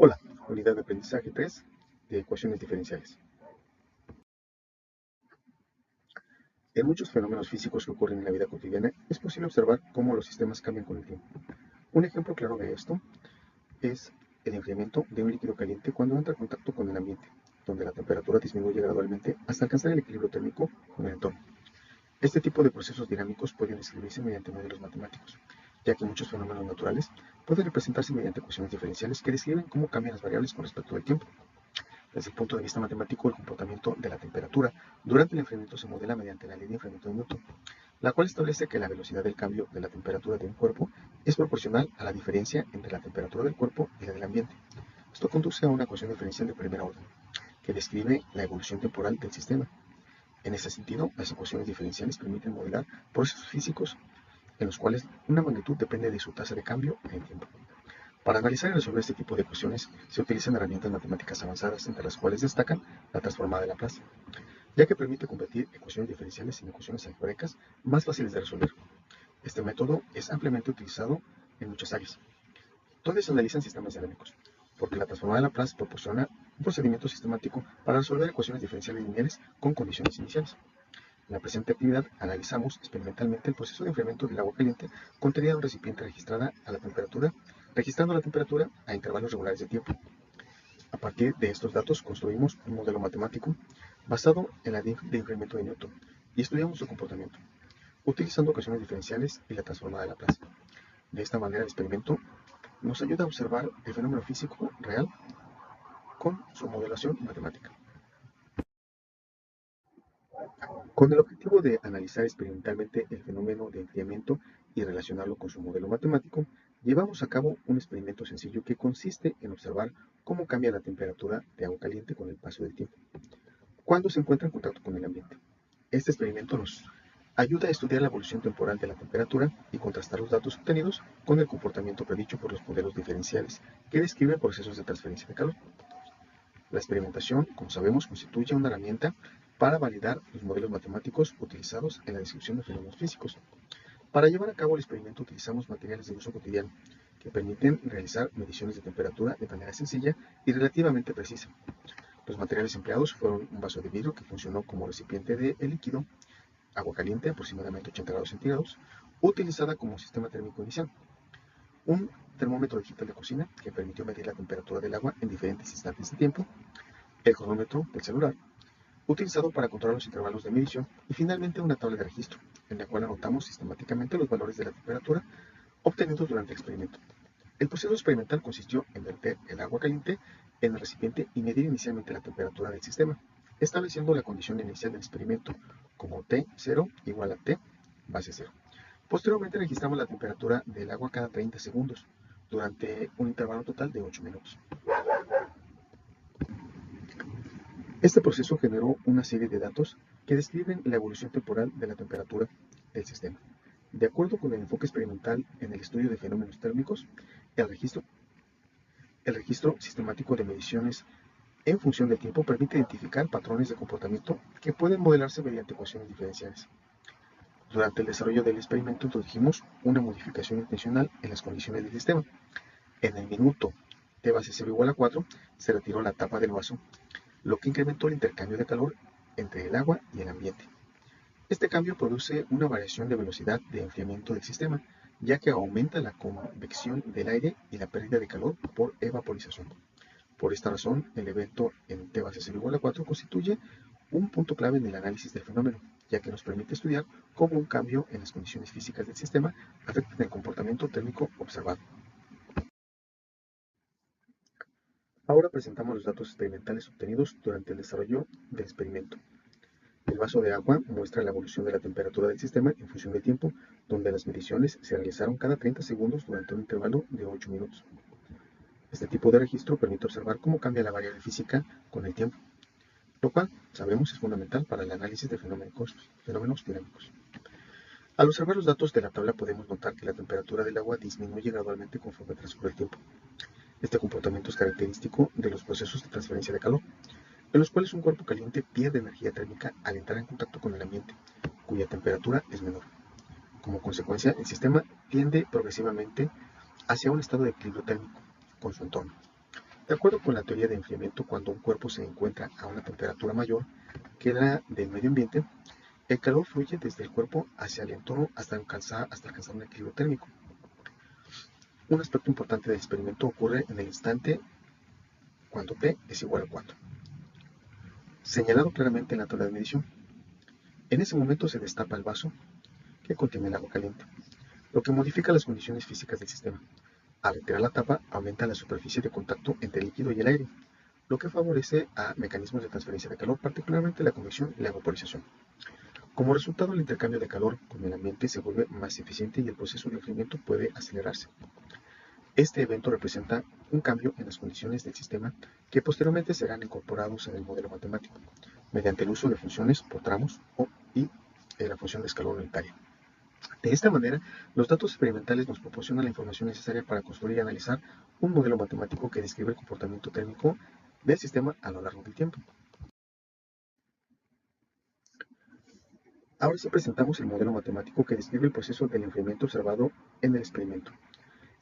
Hola, unidad de aprendizaje 3 de ecuaciones diferenciales. En muchos fenómenos físicos que ocurren en la vida cotidiana es posible observar cómo los sistemas cambian con el tiempo. Un ejemplo claro de esto es el enfriamiento de un líquido caliente cuando entra en contacto con el ambiente, donde la temperatura disminuye gradualmente hasta alcanzar el equilibrio térmico con el entorno. Este tipo de procesos dinámicos pueden describirse mediante modelos matemáticos, ya que muchos fenómenos naturales pueden representarse mediante ecuaciones diferenciales que describen cómo cambian las variables con respecto al tiempo. Desde el punto de vista matemático, el comportamiento de la temperatura durante el enfriamiento se modela mediante la ley de enfriamiento de Newton, la cual establece que la velocidad del cambio de la temperatura de un cuerpo es proporcional a la diferencia entre la temperatura del cuerpo y la del ambiente. Esto conduce a una ecuación diferencial de primer orden, que describe la evolución temporal del sistema. En este sentido, las ecuaciones diferenciales permiten modelar procesos físicos en los cuales una magnitud depende de su tasa de cambio en el tiempo. Para analizar y resolver este tipo de ecuaciones se utilizan herramientas matemáticas avanzadas, entre las cuales destacan la transformada de Laplace, ya que permite convertir ecuaciones diferenciales en ecuaciones algebraicas más fáciles de resolver. Este método es ampliamente utilizado en muchas áreas, donde se analizan sistemas dinámicos, porque la transformada de Laplace proporciona un procedimiento sistemático para resolver ecuaciones diferenciales lineales con condiciones iniciales. En la presente actividad analizamos experimentalmente el proceso de enfriamiento del agua caliente contenida en un recipiente registrando la temperatura a intervalos regulares de tiempo. A partir de estos datos construimos un modelo matemático basado en la ley de enfriamiento de Newton y estudiamos su comportamiento, utilizando ecuaciones diferenciales y la transformada de Laplace. De esta manera el experimento nos ayuda a observar el fenómeno físico real con su modelación matemática. Con el objetivo de analizar experimentalmente el fenómeno de enfriamiento y relacionarlo con su modelo matemático, llevamos a cabo un experimento sencillo que consiste en observar cómo cambia la temperatura de agua caliente con el paso del tiempo, cuando se encuentra en contacto con el ambiente. Este experimento nos ayuda a estudiar la evolución temporal de la temperatura y contrastar los datos obtenidos con el comportamiento predicho por los modelos diferenciales que describen procesos de transferencia de calor. La experimentación, como sabemos, constituye una herramienta para validar los modelos matemáticos utilizados en la descripción de fenómenos físicos. Para llevar a cabo el experimento utilizamos materiales de uso cotidiano que permiten realizar mediciones de temperatura de manera sencilla y relativamente precisa. Los materiales empleados fueron un vaso de vidrio que funcionó como recipiente de líquido, agua caliente, aproximadamente 80 grados centígrados, utilizada como sistema térmico inicial, un termómetro digital de cocina que permitió medir la temperatura del agua en diferentes instantes de tiempo, el cronómetro del celular, utilizado para controlar los intervalos de medición, y finalmente una tabla de registro, en la cual anotamos sistemáticamente los valores de la temperatura obtenidos durante el experimento. El proceso experimental consistió en verter el agua caliente en el recipiente y medir inicialmente la temperatura del sistema, estableciendo la condición inicial del experimento como T0 igual a T base 0. Posteriormente registramos la temperatura del agua cada 30 segundos, durante un intervalo total de 8 minutos. Este proceso generó una serie de datos que describen la evolución temporal de la temperatura del sistema. De acuerdo con el enfoque experimental en el estudio de fenómenos térmicos, el registro sistemático de mediciones en función del tiempo permite identificar patrones de comportamiento que pueden modelarse mediante ecuaciones diferenciales. Durante el desarrollo del experimento introdujimos una modificación intencional en las condiciones del sistema. En el minuto T base 0 igual a 4 se retiró la tapa del vaso, lo que incrementó el intercambio de calor entre el agua y el ambiente. Este cambio produce una variación de velocidad de enfriamiento del sistema, ya que aumenta la convección del aire y la pérdida de calor por evaporización. Por esta razón, el evento en T base 0 igual a 4 constituye un punto clave en el análisis del fenómeno, ya que nos permite estudiar cómo un cambio en las condiciones físicas del sistema afecta el comportamiento térmico observado. Ahora presentamos los datos experimentales obtenidos durante el desarrollo del experimento. El vaso de agua muestra la evolución de la temperatura del sistema en función del tiempo, donde las mediciones se realizaron cada 30 segundos durante un intervalo de 8 minutos. Este tipo de registro permite observar cómo cambia la variable física con el tiempo, lo cual sabemos es fundamental para el análisis de fenómenos dinámicos. Al observar los datos de la tabla podemos notar que la temperatura del agua disminuye gradualmente conforme transcurre el tiempo. Este comportamiento es característico de los procesos de transferencia de calor, en los cuales un cuerpo caliente pierde energía térmica al entrar en contacto con el ambiente, cuya temperatura es menor. Como consecuencia, el sistema tiende progresivamente hacia un estado de equilibrio térmico con su entorno. De acuerdo con la teoría de enfriamiento, cuando un cuerpo se encuentra a una temperatura mayor que la del medio ambiente, el calor fluye desde el cuerpo hacia el entorno hasta alcanzar un equilibrio térmico. Un aspecto importante del experimento ocurre en el instante cuando T es igual a 4, señalado claramente en la tabla de medición. En ese momento se destapa el vaso que contiene el agua caliente, lo que modifica las condiciones físicas del sistema. Al retirar la tapa, aumenta la superficie de contacto entre el líquido y el aire, lo que favorece a mecanismos de transferencia de calor, particularmente la convección y la vaporización. Como resultado, el intercambio de calor con el ambiente se vuelve más eficiente y el proceso de enfriamiento puede acelerarse. Este evento representa un cambio en las condiciones del sistema que posteriormente serán incorporados en el modelo matemático, mediante el uso de funciones por tramos y la función de escalón unitaria. De esta manera, los datos experimentales nos proporcionan la información necesaria para construir y analizar un modelo matemático que describe el comportamiento térmico del sistema a lo largo del tiempo. Ahora sí presentamos el modelo matemático que describe el proceso del enfriamiento observado en el experimento.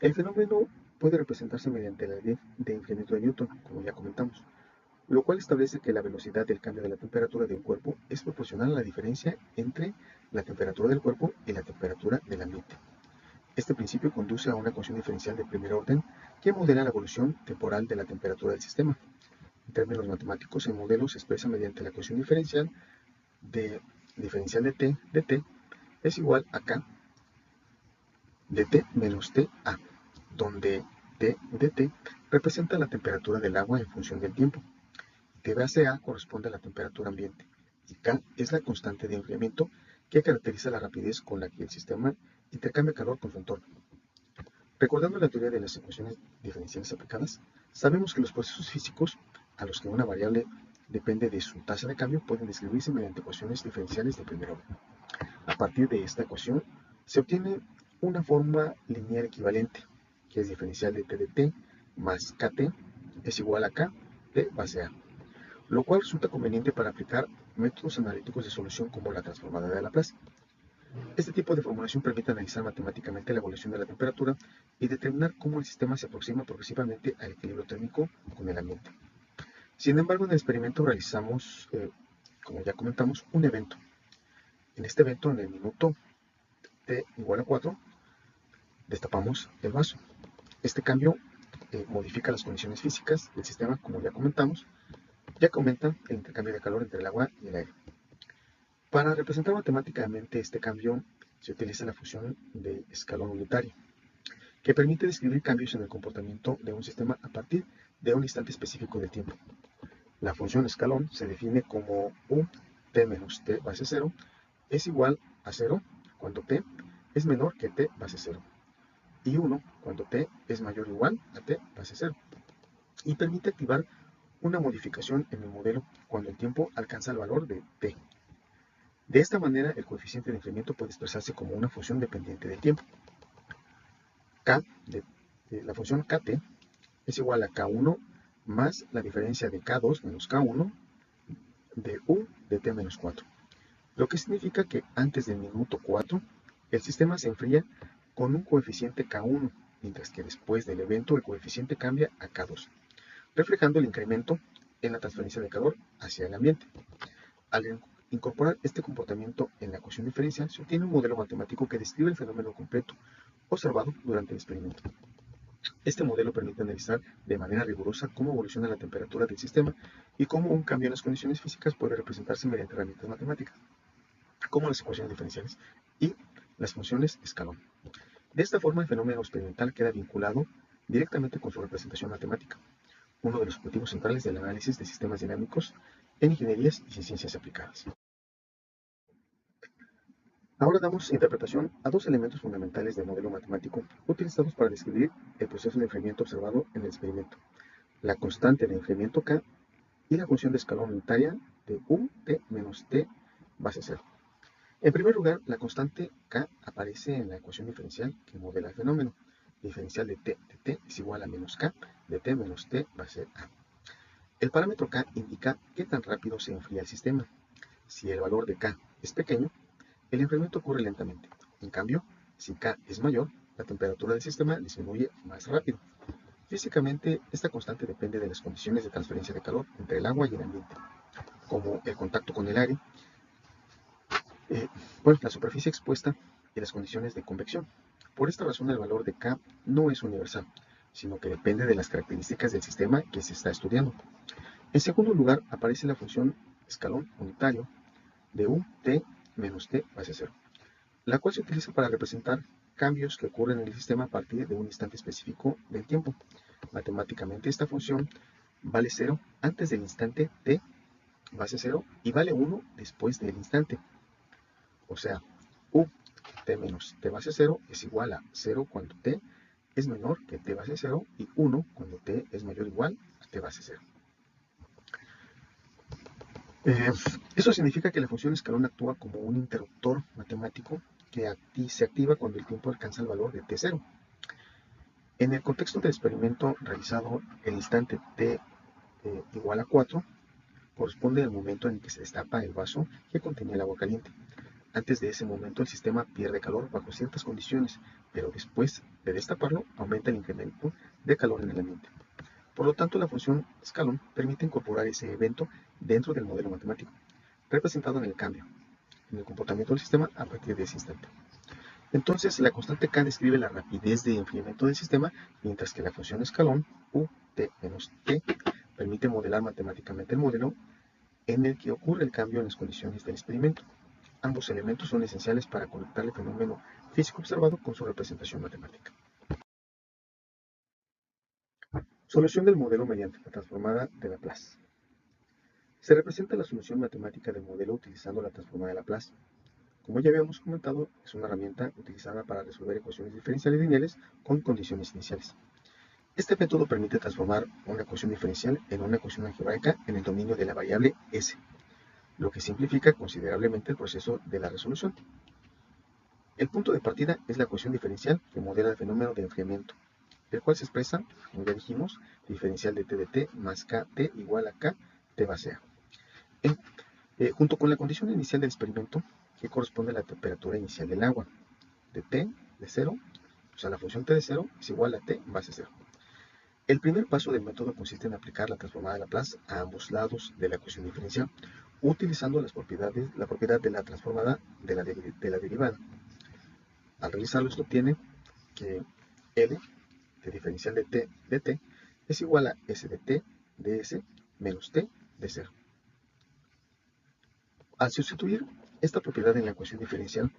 El fenómeno puede representarse mediante la ley de enfriamiento de Newton, como ya comentamos, lo cual establece que la velocidad del cambio de la temperatura de un cuerpo es proporcional a la diferencia entre la temperatura del cuerpo y la temperatura del ambiente. Este principio conduce a una ecuación diferencial de primer orden que modela la evolución temporal de la temperatura del sistema. En términos matemáticos, el modelo se expresa mediante la ecuación diferencial de T es igual a K de T menos TA, donde T de T representa la temperatura del agua en función del tiempo. T base A corresponde a la temperatura ambiente y K es la constante de enfriamiento que caracteriza la rapidez con la que el sistema intercambia calor con su entorno. Recordando la teoría de las ecuaciones diferenciales aplicadas, sabemos que los procesos físicos a los que una variable depende de su tasa de cambio pueden describirse mediante ecuaciones diferenciales de primer orden. A partir de esta ecuación se obtiene una forma lineal equivalente, que es diferencial de T de T más KT es igual a K de base A, lo cual resulta conveniente para aplicar métodos analíticos de solución como la transformada de Laplace. Este tipo de formulación permite analizar matemáticamente la evolución de la temperatura y determinar cómo el sistema se aproxima progresivamente al equilibrio térmico con el ambiente. Sin embargo, en el experimento realizamos, como ya comentamos, un evento. En este evento, en el minuto T igual a 4, destapamos el vaso. Este cambio modifica las condiciones físicas del sistema, como ya comentamos, ya que aumenta el intercambio de calor entre el agua y el aire. Para representar matemáticamente este cambio, se utiliza la función de escalón unitario, que permite describir cambios en el comportamiento de un sistema a partir de un instante específico del tiempo. La función escalón se define como u t menos t base 0 es igual a 0 cuando t es menor que t base 0 y 1 cuando t es mayor o igual a t base 0, y permite activar una modificación en el modelo cuando el tiempo alcanza el valor de t. De esta manera, el coeficiente de enfriamiento puede expresarse como una función dependiente del tiempo. La función kt es igual a k1 más la diferencia de k2 menos k1 de u de t menos 4, lo que significa que antes del minuto 4 el sistema se enfría con un coeficiente k1, mientras que después del evento el coeficiente cambia a k2, reflejando el incremento en la transferencia de calor hacia el ambiente. Al incorporar este comportamiento en la ecuación diferencial, se obtiene un modelo matemático que describe el fenómeno completo observado durante el experimento. Este modelo permite analizar de manera rigurosa cómo evoluciona la temperatura del sistema y cómo un cambio en las condiciones físicas puede representarse mediante herramientas matemáticas, como las ecuaciones diferenciales y las funciones escalón. De esta forma, el fenómeno experimental queda vinculado directamente con su representación matemática, uno de los objetivos centrales del análisis de sistemas dinámicos en ingenierías y ciencias aplicadas. Ahora damos interpretación a dos elementos fundamentales del modelo matemático utilizados para describir el proceso de enfriamiento observado en el experimento: la constante de enfriamiento K y la función de escalón unitaria de u t menos t base 0. En primer lugar, la constante K aparece en la ecuación diferencial que modela el fenómeno. Diferencial de t es igual a menos K de t menos t base A. El parámetro K indica qué tan rápido se enfría el sistema. Si el valor de K es pequeño, el enfriamiento ocurre lentamente. En cambio, si K es mayor, la temperatura del sistema disminuye más rápido. Físicamente, esta constante depende de las condiciones de transferencia de calor entre el agua y el ambiente, como el contacto con el aire, la superficie expuesta y las condiciones de convección. Por esta razón, el valor de K no es universal, sino que depende de las características del sistema que se está estudiando. En segundo lugar, aparece la función escalón unitario de UT menos T base 0, la cual se utiliza para representar cambios que ocurren en el sistema a partir de un instante específico del tiempo. Matemáticamente, esta función vale 0 antes del instante T base 0 y vale 1 después del instante. O sea, UT menos T base 0 es igual a 0 cuando T es menor que T base 0 y 1 cuando T es mayor o igual a T base 0. Eso significa que la función escalón actúa como un interruptor matemático que se activa cuando el tiempo alcanza el valor de t0. En el contexto del experimento realizado, el instante t igual a 4 corresponde al momento en el que se destapa el vaso que contenía el agua caliente. Antes de ese momento el sistema pierde calor bajo ciertas condiciones, pero después de destaparlo aumenta el incremento de calor en el ambiente. Por lo tanto, la función escalón permite incorporar ese evento dentro del modelo matemático, representado en el cambio en el comportamiento del sistema a partir de ese instante. Entonces, la constante K describe la rapidez de enfriamiento del sistema, mientras que la función escalón UT menos T permite modelar matemáticamente el modelo en el que ocurre el cambio en las condiciones del experimento. Ambos elementos son esenciales para conectar el fenómeno físico observado con su representación matemática. Solución del modelo mediante la transformada de Laplace. Se representa la solución matemática del modelo utilizando la transformada de Laplace. Como ya habíamos comentado, es una herramienta utilizada para resolver ecuaciones diferenciales lineales con condiciones iniciales. Este método permite transformar una ecuación diferencial en una ecuación algebraica en el dominio de la variable S, lo que simplifica considerablemente el proceso de la resolución. El punto de partida es la ecuación diferencial que modela el fenómeno de enfriamiento, el cual se expresa, como ya dijimos, diferencial de t de t más kt igual a k t base a. Junto con la condición inicial del experimento, que corresponde a la temperatura inicial del agua, de t de 0, o sea, la función t de 0 es igual a t base 0. El primer paso del método consiste en aplicar la transformada de Laplace a ambos lados de la ecuación diferencial, utilizando la propiedad de la transformada de la derivada. Al realizarlo, esto obtiene que L de diferencial de t es igual a S de t de S menos t de 0. Al sustituir esta propiedad en la ecuación diferencial,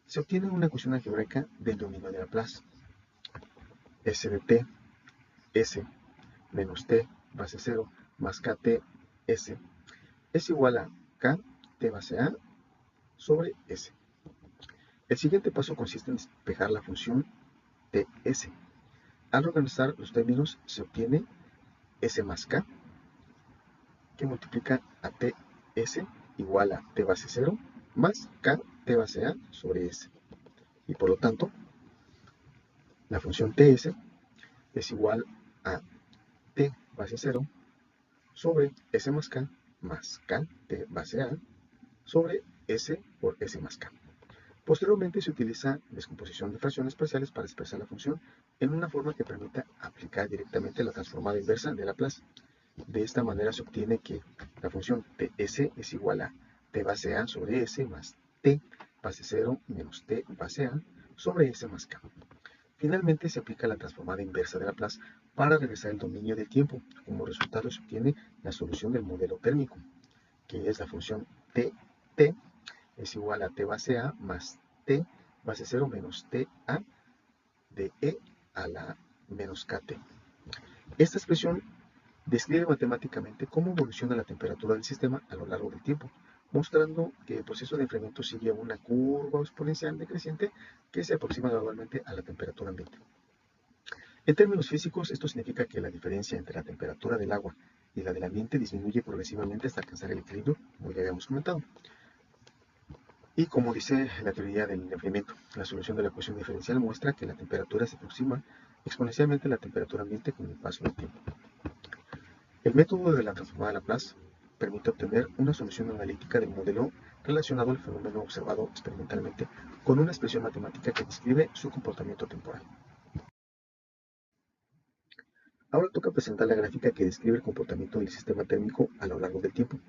se obtiene una ecuación algebraica del dominio de Laplace. S de t, S menos t base 0 más kt s es igual a k t base a sobre s. El siguiente paso consiste en despejar la función ts. Al organizar los términos se obtiene s más k, que multiplica a ts igual a t base 0 más k t base a sobre s. Y por lo tanto, la función ts es igual a t base 0 sobre s más k t base a sobre s por s más k. Posteriormente se utiliza descomposición de fracciones parciales para expresar la función en una forma que permita aplicar directamente la transformada inversa de Laplace. De esta manera se obtiene que la función ts es igual a t base a sobre s más t base 0 menos t base a sobre s más k. Finalmente se aplica la transformada inversa de Laplace para regresar el dominio del tiempo. Como resultado se obtiene la solución del modelo térmico, que es la función t es igual a t base a más t base 0 menos t a de e a la menos kt. Esta expresión describe matemáticamente cómo evoluciona la temperatura del sistema a lo largo del tiempo, mostrando que el proceso de enfriamiento sigue una curva exponencial decreciente que se aproxima gradualmente a la temperatura ambiente. En términos físicos, esto significa que la diferencia entre la temperatura del agua y la del ambiente disminuye progresivamente hasta alcanzar el equilibrio, como ya habíamos comentado. Y como dice la teoría del enfriamiento, la solución de la ecuación diferencial muestra que la temperatura se aproxima exponencialmente a la temperatura ambiente con el paso del tiempo. El método de la transformada de Laplace permite obtener una solución analítica del modelo relacionado al fenómeno observado experimentalmente con una expresión matemática que describe su comportamiento temporal. Ahora toca presentar la gráfica que describe el comportamiento del sistema térmico a lo largo del tiempo,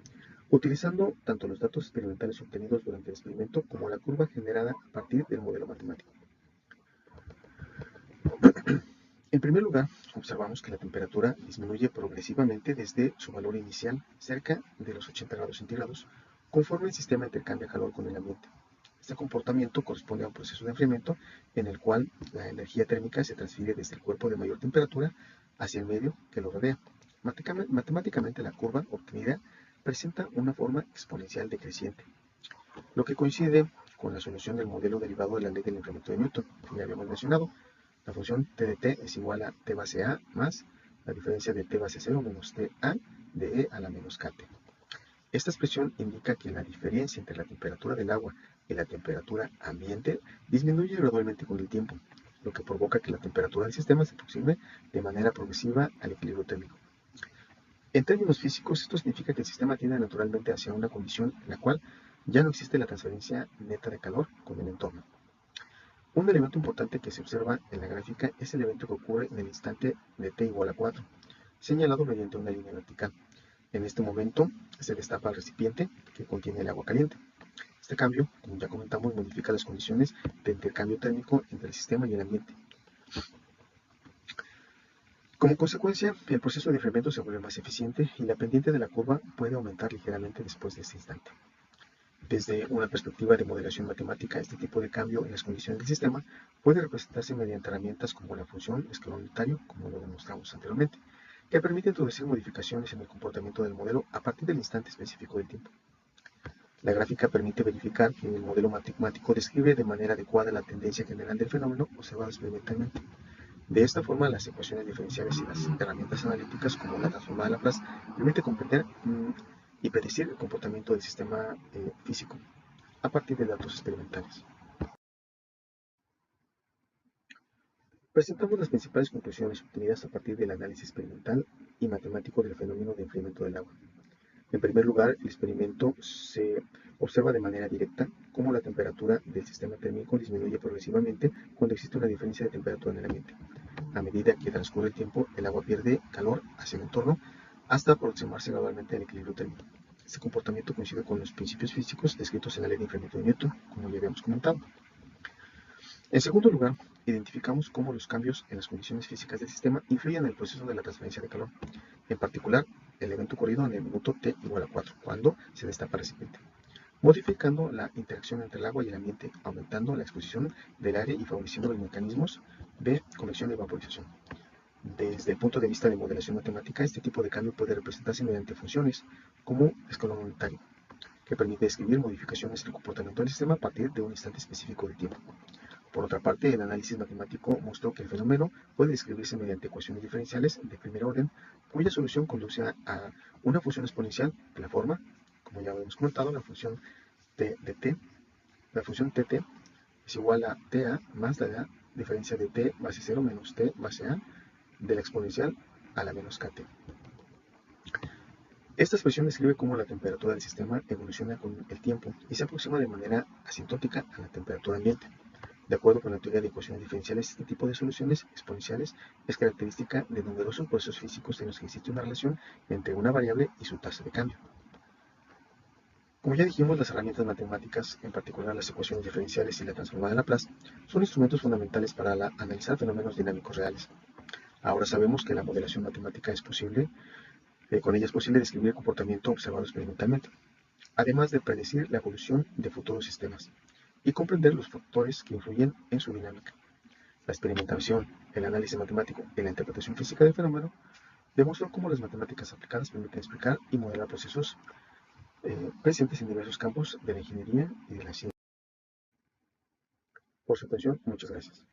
utilizando tanto los datos experimentales obtenidos durante el experimento como la curva generada a partir del modelo matemático. En primer lugar, observamos que la temperatura disminuye progresivamente desde su valor inicial, cerca de los 80 grados centígrados, conforme el sistema intercambia calor con el ambiente. Este comportamiento corresponde a un proceso de enfriamiento en el cual la energía térmica se transfiere desde el cuerpo de mayor temperatura hacia el medio que lo rodea. Matemáticamente, la curva obtenida presenta una forma exponencial decreciente, lo que coincide con la solución del modelo derivado de la ley del enfriamiento de Newton, que ya habíamos mencionado. La función t de t es igual a t base a más la diferencia de t base 0 menos t a de e a la menos kt. Esta expresión indica que la diferencia entre la temperatura del agua y la temperatura ambiente disminuye gradualmente con el tiempo, lo que provoca que la temperatura del sistema se aproxime de manera progresiva al equilibrio térmico. En términos físicos, esto significa que el sistema tiende naturalmente hacia una condición en la cual ya no existe la transferencia neta de calor con el entorno. Un elemento importante que se observa en la gráfica es el evento que ocurre en el instante de t igual a 4, señalado mediante una línea vertical. En este momento se destapa el recipiente que contiene el agua caliente. Este cambio, como ya comentamos, modifica las condiciones de intercambio térmico entre el sistema y el ambiente. Como consecuencia, el proceso de enfriamiento se vuelve más eficiente y la pendiente de la curva puede aumentar ligeramente después de este instante. Desde una perspectiva de modelación matemática, este tipo de cambio en las condiciones del sistema puede representarse mediante herramientas como la función escalón unitario, como lo demostramos anteriormente, que permite introducir modificaciones en el comportamiento del modelo a partir del instante específico del tiempo. La gráfica permite verificar que el modelo matemático describe de manera adecuada la tendencia general del fenómeno observado experimentalmente. De esta forma, las ecuaciones diferenciales y las herramientas analíticas como la transformada de Laplace permiten comprender y predecir el comportamiento del sistema físico a partir de datos experimentales. Presentamos las principales conclusiones obtenidas a partir del análisis experimental y matemático del fenómeno de enfriamiento del agua. En primer lugar, el experimento se observa de manera directa cómo la temperatura del sistema térmico disminuye progresivamente cuando existe una diferencia de temperatura en el ambiente. A medida que transcurre el tiempo, el agua pierde calor hacia el entorno hasta aproximarse gradualmente al equilibrio térmico. Este comportamiento coincide con los principios físicos descritos en la ley de enfriamiento de Newton, como ya habíamos comentado. En segundo lugar, identificamos cómo los cambios en las condiciones físicas del sistema influyen en el proceso de la transferencia de calor, en particular el evento ocurrido en el minuto t igual a 4, cuando se destapa el recipiente, modificando la interacción entre el agua y el ambiente, aumentando la exposición del aire y favoreciendo los mecanismos de convección y vaporización. Desde el punto de vista de modelación matemática, este tipo de cambio puede representarse mediante funciones como escalón unitario, que permite describir modificaciones en el comportamiento del sistema a partir de un instante específico de tiempo. Por otra parte, el análisis matemático mostró que el fenómeno puede describirse mediante ecuaciones diferenciales de primer orden, cuya solución conduce a una función exponencial de la forma, como ya habíamos comentado, la función t de t. La función tt es igual a ta más la diferencia de t base 0 menos t base a de la exponencial a la menos kt. Esta expresión describe cómo la temperatura del sistema evoluciona con el tiempo y se aproxima de manera asintótica a la temperatura ambiente. De acuerdo con la teoría de ecuaciones diferenciales, este tipo de soluciones exponenciales es característica de numerosos procesos físicos en los que existe una relación entre una variable y su tasa de cambio. Como ya dijimos, las herramientas matemáticas, en particular las ecuaciones diferenciales y la transformada de Laplace, son instrumentos fundamentales para analizar fenómenos dinámicos reales. Ahora sabemos que la modelación matemática es posible, con ella es posible describir el comportamiento observado experimentalmente, además de predecir la evolución de futuros sistemas y comprender los factores que influyen en su dinámica. La experimentación, el análisis matemático y la interpretación física del fenómeno demostró cómo las matemáticas aplicadas permiten explicar y modelar procesos presentes en diversos campos de la ingeniería y de la ciencia. Por su atención, muchas gracias.